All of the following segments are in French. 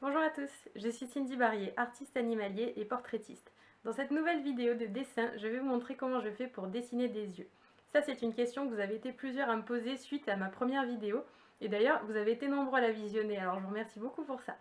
Bonjour à tous, je suis Cindy Barrier, artiste animalier et portraitiste. Dans cette nouvelle vidéo de dessin, je vais vous montrer comment je fais pour dessiner des yeux. Ça, c'est une question que vous avez été plusieurs à me poser suite à ma première vidéo. Et d'ailleurs, vous avez été nombreux à la visionner, alors je vous remercie beaucoup pour ça.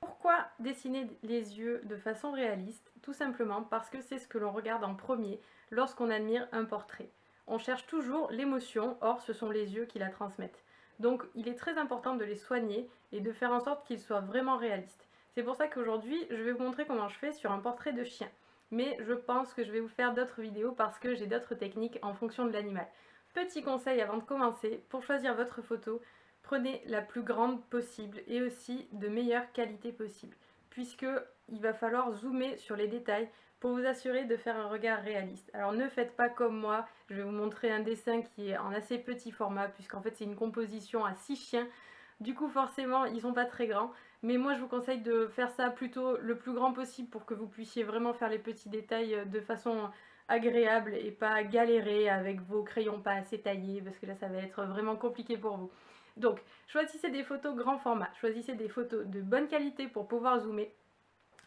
Pourquoi dessiner les yeux de façon réaliste? Tout simplement parce que c'est ce que l'on regarde en premier lorsqu'on admire un portrait. On cherche toujours l'émotion, or ce sont les yeux qui la transmettent. Donc il est très important de les soigner et de faire en sorte qu'ils soient vraiment réalistes. C'est pour ça qu'aujourd'hui, je vais vous montrer comment je fais sur un portrait de chien. Mais je pense que je vais vous faire d'autres vidéos parce que j'ai d'autres techniques en fonction de l'animal. Petit conseil avant de commencer, pour choisir votre photo, prenez la plus grande possible et aussi de meilleure qualité possible, puisque il va falloir zoomer sur les détails pour vous assurer de faire un regard réaliste. Alors ne faites pas comme moi, je vais vous montrer un dessin qui est en assez petit format, puisqu'en fait c'est une composition à 6 chiens, du coup forcément ils sont pas très grands, mais moi je vous conseille de faire ça plutôt le plus grand possible pour que vous puissiez vraiment faire les petits détails de façon agréable et pas galérer avec vos crayons pas assez taillés, parce que là ça va être vraiment compliqué pour vous. Donc choisissez des photos grand format, choisissez des photos de bonne qualité pour pouvoir zoomer.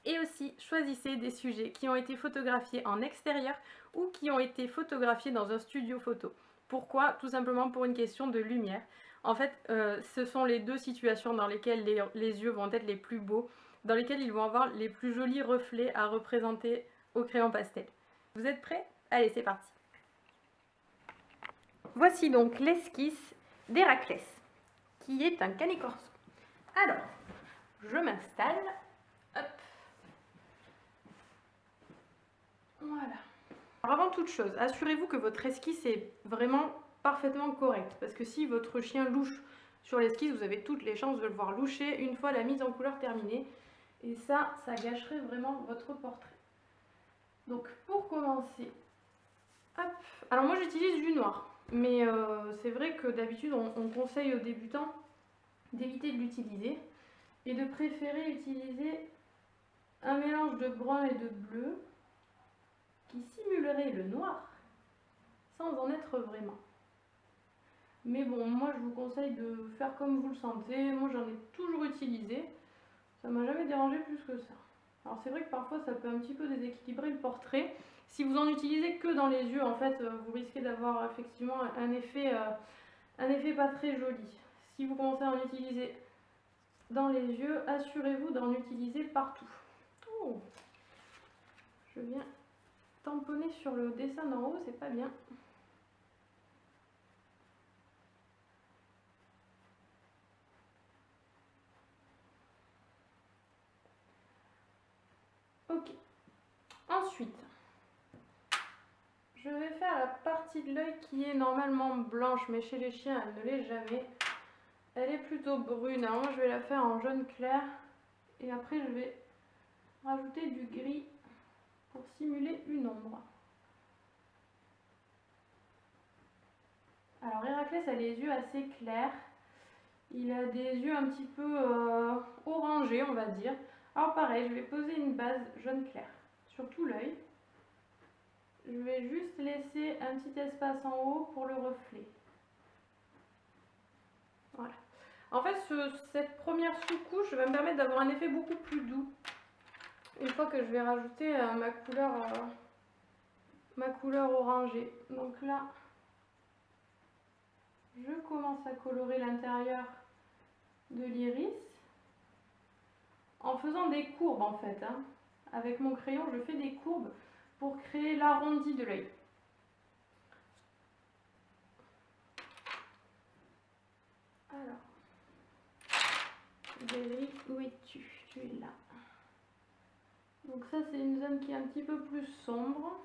Et aussi, choisissez des sujets qui ont été photographiés en extérieur ou qui ont été photographiés dans un studio photo. Pourquoi? Tout simplement pour une question de lumière. En fait, ce sont les deux situations dans lesquelles les yeux vont être les plus beaux, dans lesquelles ils vont avoir les plus jolis reflets à représenter au crayon pastel. Vous êtes prêts? Allez, c'est parti. Voici donc l'esquisse d'Héraclès, qui est un canet corso. Alors, je m'installe. Hop. Voilà. Alors avant toute chose, assurez-vous que votre esquisse est vraiment parfaitement correcte. Parce que si votre chien louche sur l'esquisse, vous avez toutes les chances de le voir loucher une fois la mise en couleur terminée. Et ça gâcherait vraiment votre portrait. Donc pour commencer, hop. Alors moi j'utilise du noir. Mais c'est vrai que d'habitude on conseille aux débutants d'éviter de l'utiliser. Et de préférer utiliser un mélange de brun et de bleu qui simulerait le noir sans en être vraiment. Mais bon, moi je vous conseille de faire comme vous le sentez. Moi j'en ai toujours utilisé. Ça m'a jamais dérangé plus que ça. Alors c'est vrai que parfois ça peut un petit peu déséquilibrer le portrait. Si vous en utilisez que dans les yeux, en fait, vous risquez d'avoir effectivement un effet pas très joli. Si vous commencez à en utiliser dans les yeux, assurez-vous d'en utiliser partout. Oh, je viens tamponner sur le dessin d'en haut, c'est pas bien. Ok. Ensuite, je vais faire la partie de l'œil qui est normalement blanche, mais chez les chiens, elle ne l'est jamais. Elle est plutôt brune. Alors moi, je vais la faire en jaune clair. Et après, je vais rajouter du gris pour simuler une ombre. Alors, Héraclès a les yeux assez clairs. Il a des yeux un petit peu orangés, on va dire. Alors pareil, je vais poser une base jaune clair sur tout l'œil. Je vais juste laisser un petit espace en haut pour le reflet. Voilà. En fait, cette première sous-couche va me permettre d'avoir un effet beaucoup plus doux. Une fois que je vais rajouter ma couleur orangée. Donc là, je commence à colorer l'intérieur de l'iris en faisant des courbes en fait. Avec mon crayon, je fais des courbes pour créer l'arrondi de l'œil. Alors, Berry, où es-tu? Tu es là. Donc ça, c'est une zone qui est un petit peu plus sombre.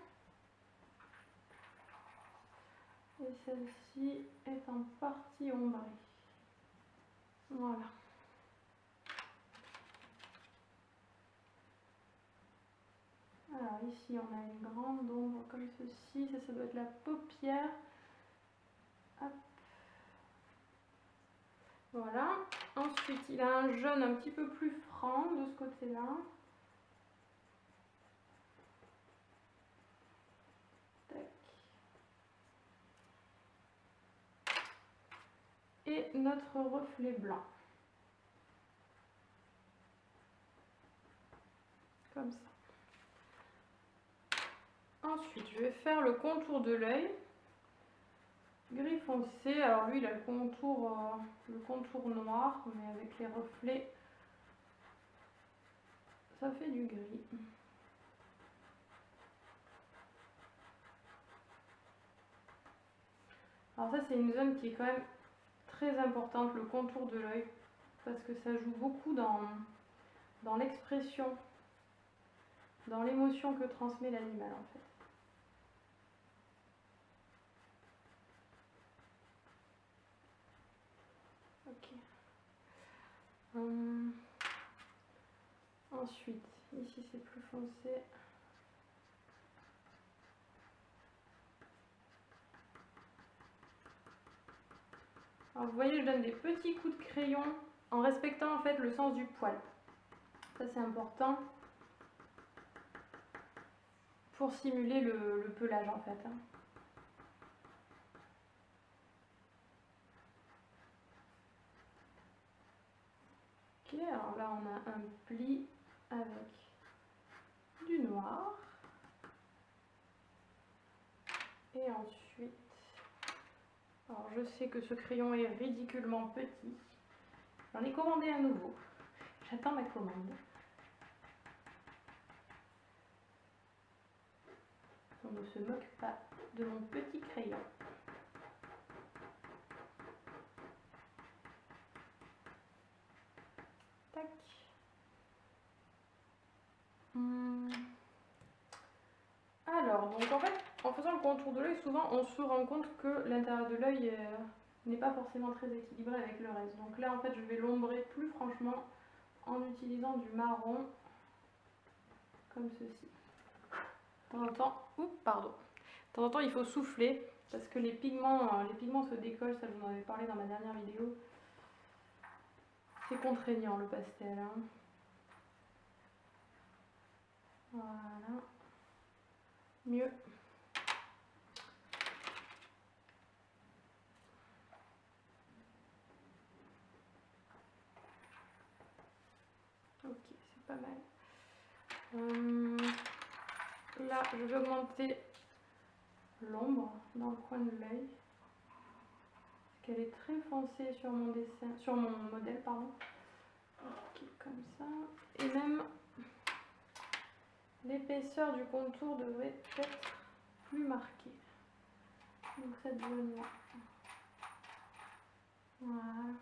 Et celle-ci est en partie ombrée. Voilà. Alors ici, on a une grande ombre comme ceci. Ça doit être la paupière. Hop. Voilà. Ensuite, il a un jaune un petit peu plus franc de ce côté-là. Et notre reflet blanc. comme ça. Ensuite, je vais faire le contour de l'œil. Gris foncé, alors lui il a le contour noir, mais avec les reflets, ça fait du gris. Alors ça c'est une zone qui est quand même très importante, le contour de l'œil, parce que ça joue beaucoup dans l'expression, dans l'émotion que transmet l'animal en fait. Ok. Ensuite, ici c'est plus foncé. Alors vous voyez, je donne des petits coups de crayon en respectant en fait le sens du poil. Ça c'est important pour simuler le pelage en fait. Ok, alors là on a un pli avec du noir. Et ensuite, alors je sais que ce crayon est ridiculement petit. J'en ai commandé un nouveau. J'attends ma commande. On ne se moque pas de mon petit crayon. Tac. Alors, donc en fait, en faisant le contour de l'œil, souvent on se rend compte que l'intérieur de l'œil n'est pas forcément très équilibré avec le reste. Donc là, en fait, je vais l'ombrer plus franchement en utilisant du marron, comme ceci. De temps en temps, pardon. De temps en temps, il faut souffler parce que les pigments se décollent. Ça, je vous en avais parlé dans ma dernière vidéo. C'est contraignant le pastel. Hein. Voilà. Mieux. Ok, c'est pas mal. Là, je vais augmenter l'ombre dans le coin de l'œil. Parce qu'elle est très foncée sur mon dessin, sur mon modèle, pardon. Ok, comme ça. Et même l'épaisseur du contour devrait être plus marquée. Donc cette zone-là. Voilà.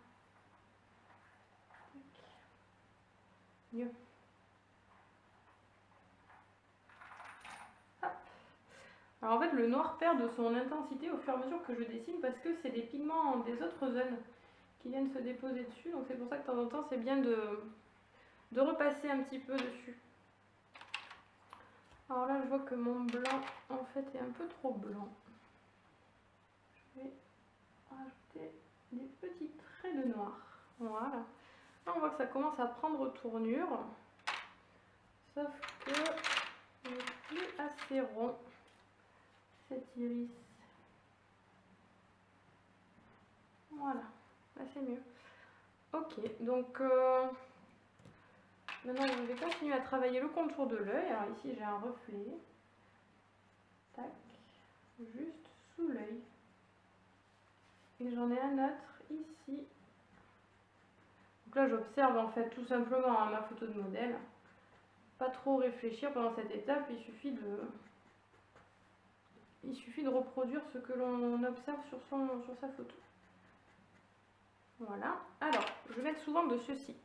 Mieux. Hop. Alors en fait le noir perd de son intensité au fur et à mesure que je dessine parce que c'est des pigments des autres zones qui viennent se déposer dessus. Donc c'est pour ça que de temps en temps c'est bien de repasser un petit peu dessus. Alors là je vois que mon blanc en fait est un peu trop blanc. Je vais rajouter des petits traits de noir. Voilà. Là on voit que ça commence à prendre tournure. Sauf que il n'est plus assez rond cet iris. Voilà, là c'est mieux. Ok, donc maintenant je vais continuer à travailler le contour de l'œil. Alors ici j'ai un reflet. Tac, juste sous l'œil. Et j'en ai un autre ici. Donc là j'observe en fait tout simplement ma photo de modèle. Pas trop réfléchir pendant cette étape, il suffit de reproduire ce que l'on observe sur sa photo. Voilà. Alors, je vais mettre souvent de ceci,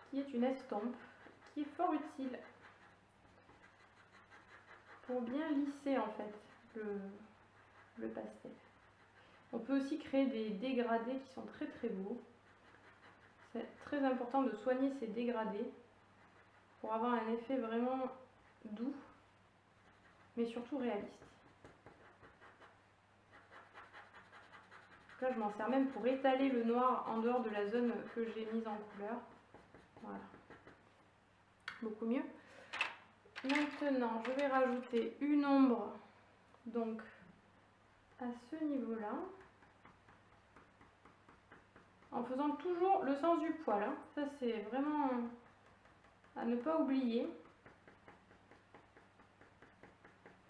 qui est une estompe, qui est fort utile pour bien lisser en fait le pastel. On peut aussi créer des dégradés qui sont très très beaux. C'est très important de soigner ces dégradés pour avoir un effet vraiment doux, mais surtout réaliste. Là, je m'en sers même pour étaler le noir en dehors de la zone que j'ai mise en couleur. Voilà. Beaucoup mieux. Maintenant, je vais rajouter une ombre, donc à ce niveau-là, en faisant toujours le sens du poil. Hein. Ça, c'est vraiment à ne pas oublier.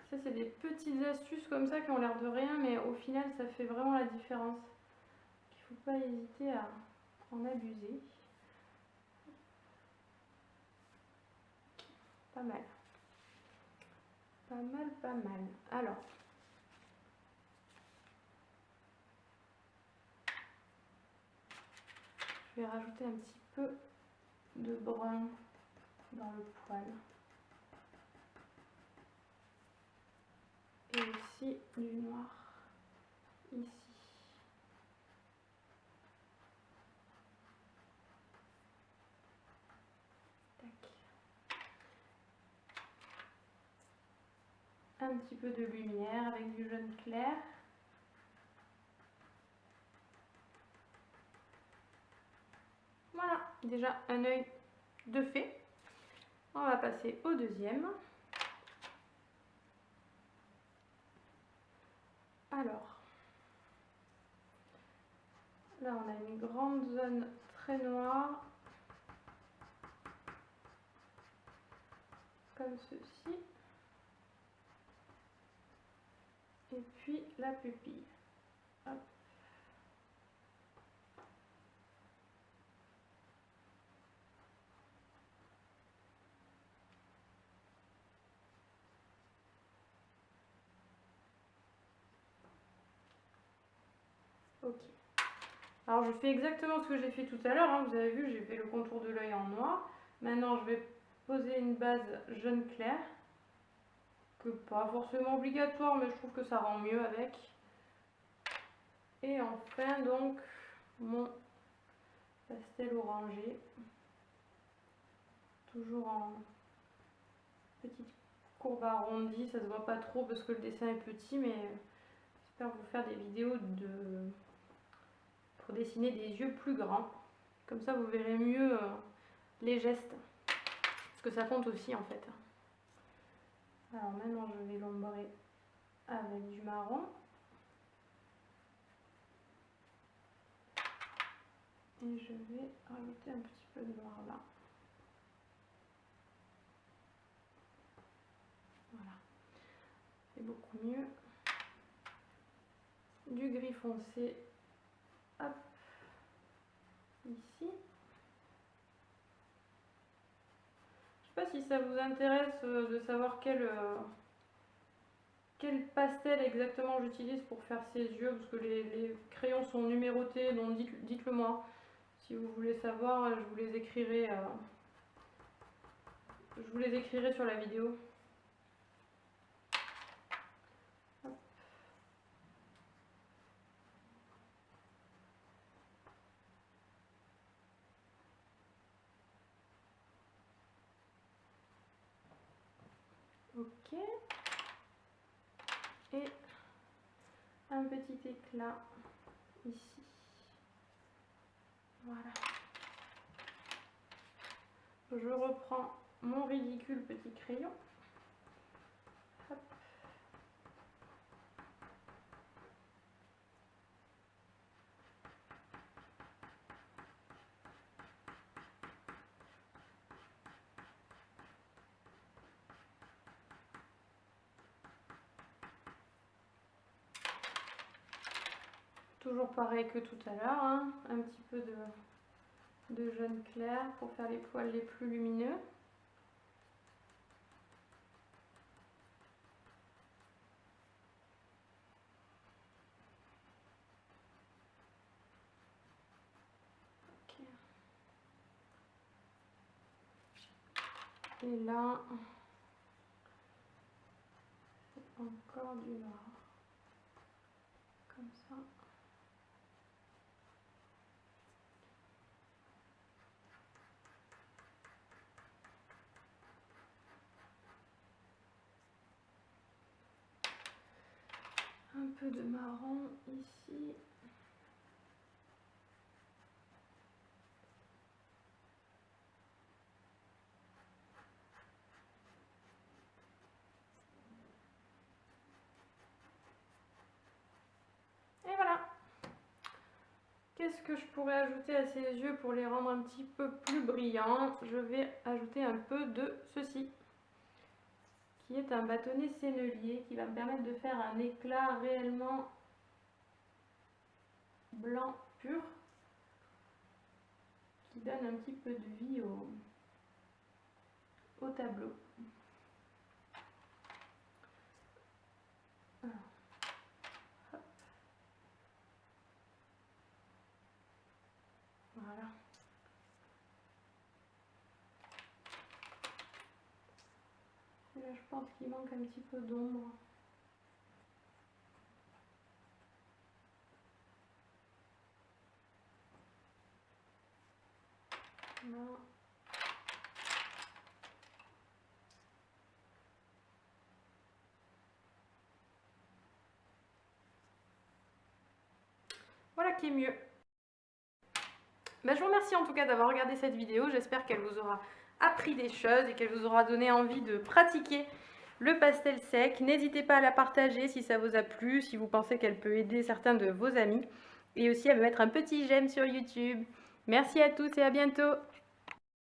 Ça, c'est des petites astuces comme ça qui ont l'air de rien, mais au final, ça fait vraiment la différence. Il ne faut pas hésiter à en abuser. Pas mal. Pas mal, pas mal. Alors, je vais rajouter un petit peu de brun dans le poil. Et aussi du noir ici. Tac. Un petit peu de lumière avec du jaune clair. Voilà, déjà un œil de fait. On va passer au deuxième. Alors, là on a une grande zone très noire, comme ceci. Et puis la pupille. Hop. Ok. Alors je fais exactement ce que j'ai fait tout à l'heure, hein. Vous avez vu, j'ai fait le contour de l'œil en noir. Maintenant je vais poser une base jaune clair, que pas forcément obligatoire, mais je trouve que ça rend mieux avec. Et enfin donc mon pastel orangé, toujours en petite courbe arrondie. Ça se voit pas trop parce que le dessin est petit, mais j'espère vous faire des vidéos pour dessiner des yeux plus grands. Comme ça vous verrez mieux les gestes, parce que ça compte aussi en fait. Alors maintenant je vais l'ombrer avec du marron. Et je vais rajouter un petit peu de noir là. Voilà. C'est beaucoup mieux. Du gris foncé. Hop. Ici. Je sais pas si ça vous intéresse de savoir quel pastel exactement j'utilise pour faire ses yeux, parce que les crayons sont numérotés, donc dites-le moi. Si vous voulez savoir, je vous les écrirai sur la vidéo. Hop. Ok. Et un petit éclat ici. Voilà. Je reprends mon ridicule petit crayon. Hop. Toujours pareil que tout à l'heure, hein. Un petit peu de jaune clair pour faire les poils les plus lumineux. Okay. Et là, encore du noir, comme ça. Un peu de marron ici. Et voilà. Qu'est-ce que je pourrais ajouter à ces yeux pour les rendre un petit peu plus brillants? Je vais ajouter un peu de ceci, qui est un bâtonnet sennelier, qui va me permettre de faire un éclat réellement blanc pur, qui donne un petit peu de vie au tableau. Voilà. Là, je pense qu'il manque un petit peu d'ombre. Voilà. Voilà qui est mieux. Je vous remercie en tout cas d'avoir regardé cette vidéo. J'espère qu'elle vous aura appris des choses et qu'elle vous aura donné envie de pratiquer le pastel sec. N'hésitez pas à la partager si ça vous a plu, si vous pensez qu'elle peut aider certains de vos amis. Et aussi à me mettre un petit j'aime sur YouTube. Merci à tous et à bientôt.